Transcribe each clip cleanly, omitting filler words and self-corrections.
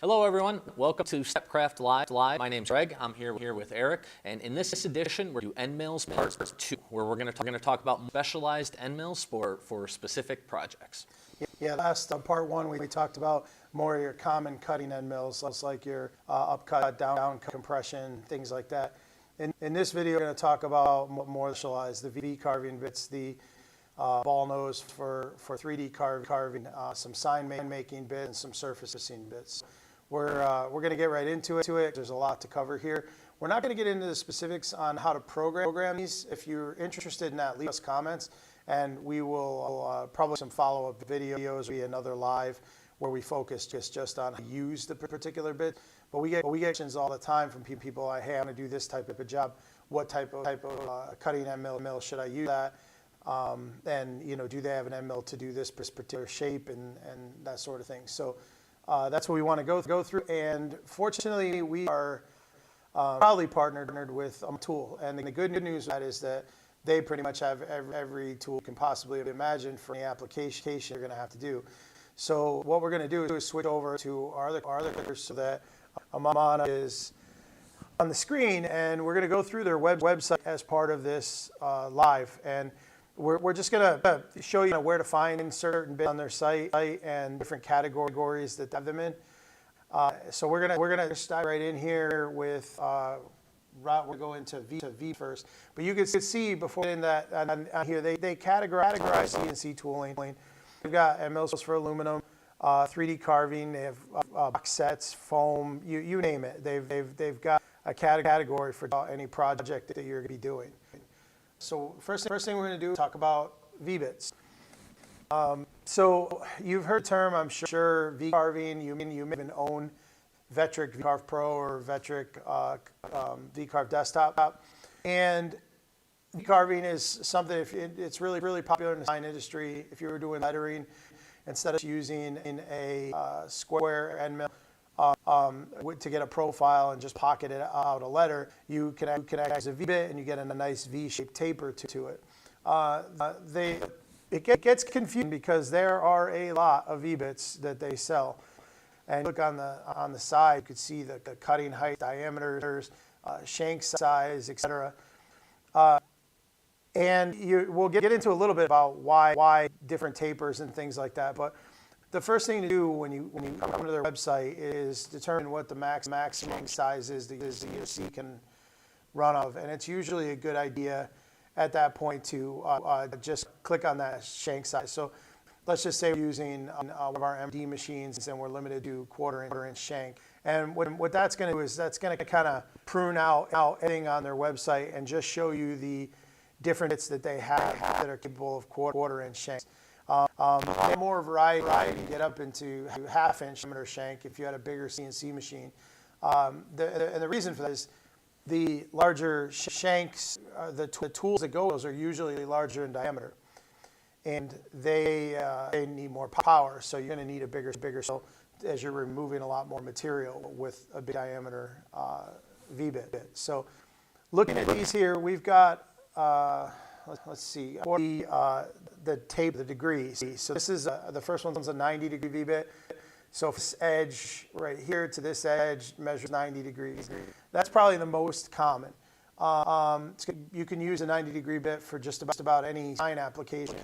Hello everyone, welcome to Stepcraft Live. My name's Greg, I'm here with Eric, and in this edition we're going to do end mills part 2, where we're going to talk about specialized end mills for specific projects. Yeah, last part 1 we talked about more of your common cutting end mills, like your upcut, down compression, things like that. In this video we're going to talk about more specialized, the V carving bits, the ball nose for 3D carving, some sign making bits, and some surfacing bits. We're going to get right into it. There's a lot to cover here. We're not going to get into the specifics on how to program these. If you're interested in that, leave us comments, and we will probably some follow-up videos, or another live where we focus just on how to use the particular bit. But we get questions all the time from people like, hey, I'm going to do this type of a job. What type of cutting end mill should I use that? And do they have an end mill to do this particular shape and that sort of thing? So that's what we want to go through. And fortunately, we are proudly partnered with Tool. And the good news of that is that they pretty much have every tool you can possibly imagine for any application you're going to have to do. So what we're going to do is switch over to our other clickers so that Amana is on the screen, and we're going to go through their website as part of this live. And we're just going to show you where to find certain bits on their site and different categories that they have them in. So we're gonna just dive right in here with we'll go into V first. But you can see before in that on here they categorize CNC tooling. They've got end mills for aluminum, 3D carving. They have box sets, foam, you name it. They've got a category for any project that you're going to be doing. So first thing we're going to do is talk about V-bits. So you've heard the term, I'm sure, V-carving. You may even own Vectric V-Carve Pro or Vectric V-Carve Desktop. And V-carving is something, it's really popular in the design industry. If you were doing lettering, instead of using in a square end mill, to get a profile and just pocket it out a letter, you can act as a V-bit and you get a nice V-shaped taper to it. It gets confusing because there are a lot of V-bits that they sell. And look on the side, you can see the cutting height, diameters, shank size, etc. And we'll get into a little bit about why different tapers and things like that. But the first thing to do when you come to their website is determine what the maximum size is the CNC can run of, and it's usually a good idea at that point to just click on that shank size. So let's just say we're using one of our MD machines and we're limited to quarter-inch shank. And what that's going to do is that's going to kind of prune out everything on their website and just show you the different bits that they have that are capable of quarter-inch shanks. More variety, get up into half-inch diameter shank if you had a bigger CNC machine. And the reason for that is the larger shanks, the tools that go with those are usually larger in diameter, and they need more power. So you're going to need a bigger so as you're removing a lot more material with a big diameter V-bit. So looking at these here, we've got. Let's see, the tape, the degrees. So this is the first one's a 90-degree V-bit. So this edge right here to this edge measures 90 degrees. That's probably the most common. You can use a 90-degree bit for just about any sign application.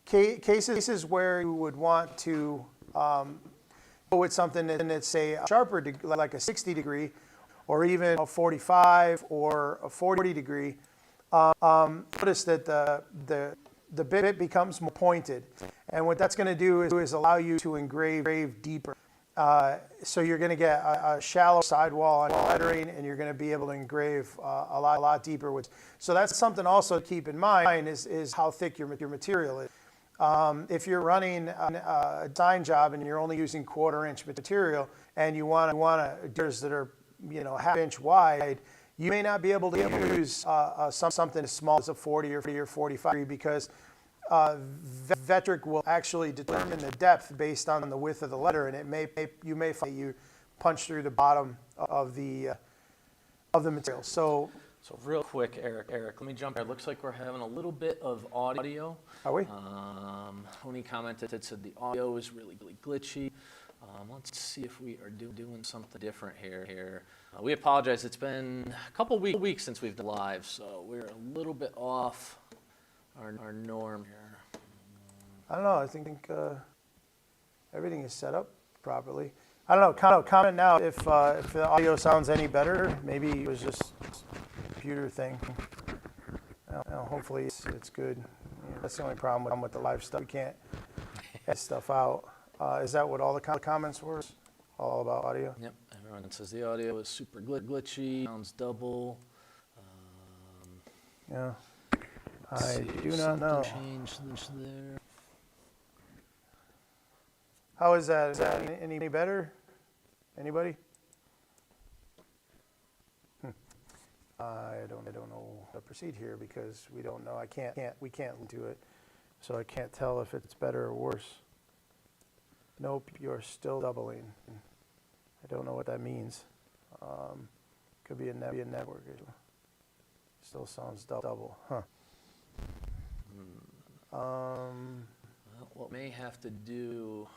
Cases where you would want to go with something that's, say, sharper, like a 60-degree, or even a 45 or a 40-degree. Notice that the bit becomes more pointed, and what that's going to do is allow you to engrave deeper. So you're going to get a shallow sidewall on lettering, and you're going to be able to engrave a lot deeper. So that's something also to keep in mind is how thick your material is. If you're running a design job and you're only using quarter-inch material, and you want gears that are half-inch wide, you may not be able to use something as small as a 40 or 45 because Vectric will actually determine the depth based on the width of the letter, and you may find you punch through the bottom of the material. So real quick, Eric, let me jump in. It looks like we're having a little bit of audio. Are we? Tony commented that said the audio is really glitchy. Let's see if we are doing something different here. We apologize. It's been a couple weeks since we've done live, so we're a little bit off our norm here. I don't know. I think everything is set up properly. I don't know. Comment now if the audio sounds any better. Maybe it was just a computer thing. Hopefully it's good. That's the only problem with the live stuff. We can't edit stuff out. Is that what all the comments were? All about audio? Yep. Everyone says the audio is super glitchy. Sounds double. Yeah. I do not know. Change this there. How is that? Is that any better? Anybody? I don't know how to proceed here because we don't know. We can't do it, so I can't tell if it's better or worse. Nope, you're still doubling. I don't know what that means. Could be a network issue. Still sounds double, huh? Well, what may have to do.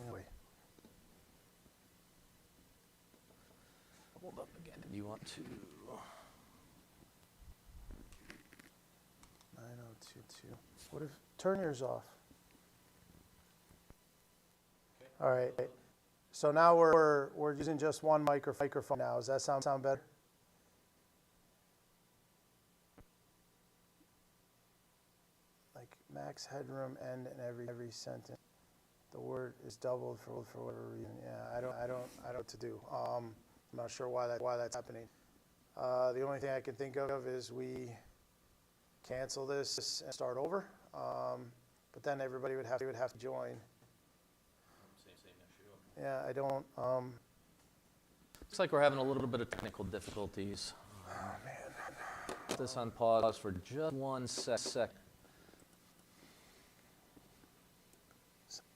Anyway. Hold up again. Do you want to? 9022. What if turn yours off? All right. So now we're using just one microphone now. Does that sound better? Like max headroom end in every sentence. The word is doubled for whatever reason. Yeah, I don't know what to do. I'm not sure why that's happening. The only thing I can think of is we cancel this and start over. But then everybody would have to join. Same issue. Yeah, I don't. Looks like we're having a little bit of technical difficulties. Oh man. Put this on pause for just 1 second.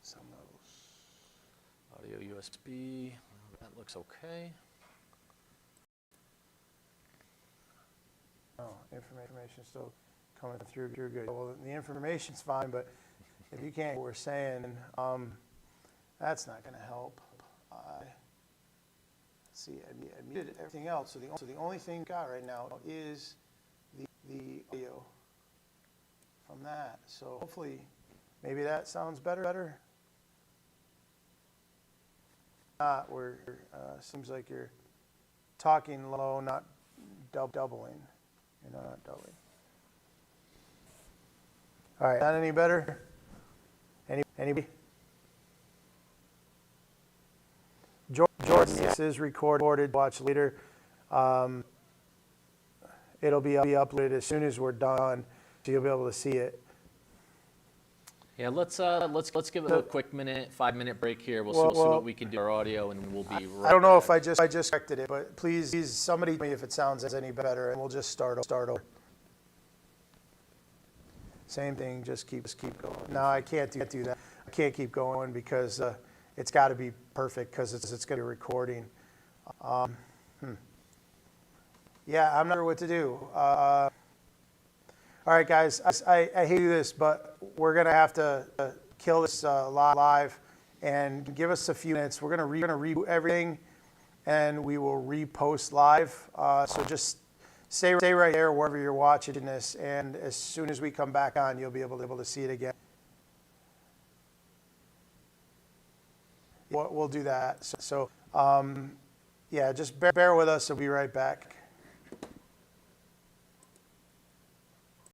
Some of those. Audio USB. That looks okay. Oh, information still coming through. You're good. Well, the information's fine, but if you can't hear what we're saying, that's not going to help. Let's see, I muted everything else. So the only thing got right now is the audio from that. So hopefully, maybe that sounds better. Not where seems like you're talking low, not doubling. You're not doubling. All right, not any better? Anybody? Jordan, this is recorded. Watch later. It'll be uploaded as soon as we're done, so you'll be able to see it. Yeah, let's give it a quick 5-minute break here. We'll see what we can do our audio, and we'll be right I don't know back. if I just corrected it, but please somebody tell me if it sounds any better, and we'll just start over. Same thing, just keep going. No, I can't do that. I can't keep going because it's got to be perfect because it's going to be recording. Yeah, I'm not sure what to do. All right, guys, I hate to do this, but we're going to have to kill this live and give us a few minutes. We're going to reboot everything, and we will repost live. So just stay right there wherever you're watching this, and as soon as we come back on, you'll be able to see it again. We'll do that. So yeah, just bear with us. We'll be right back.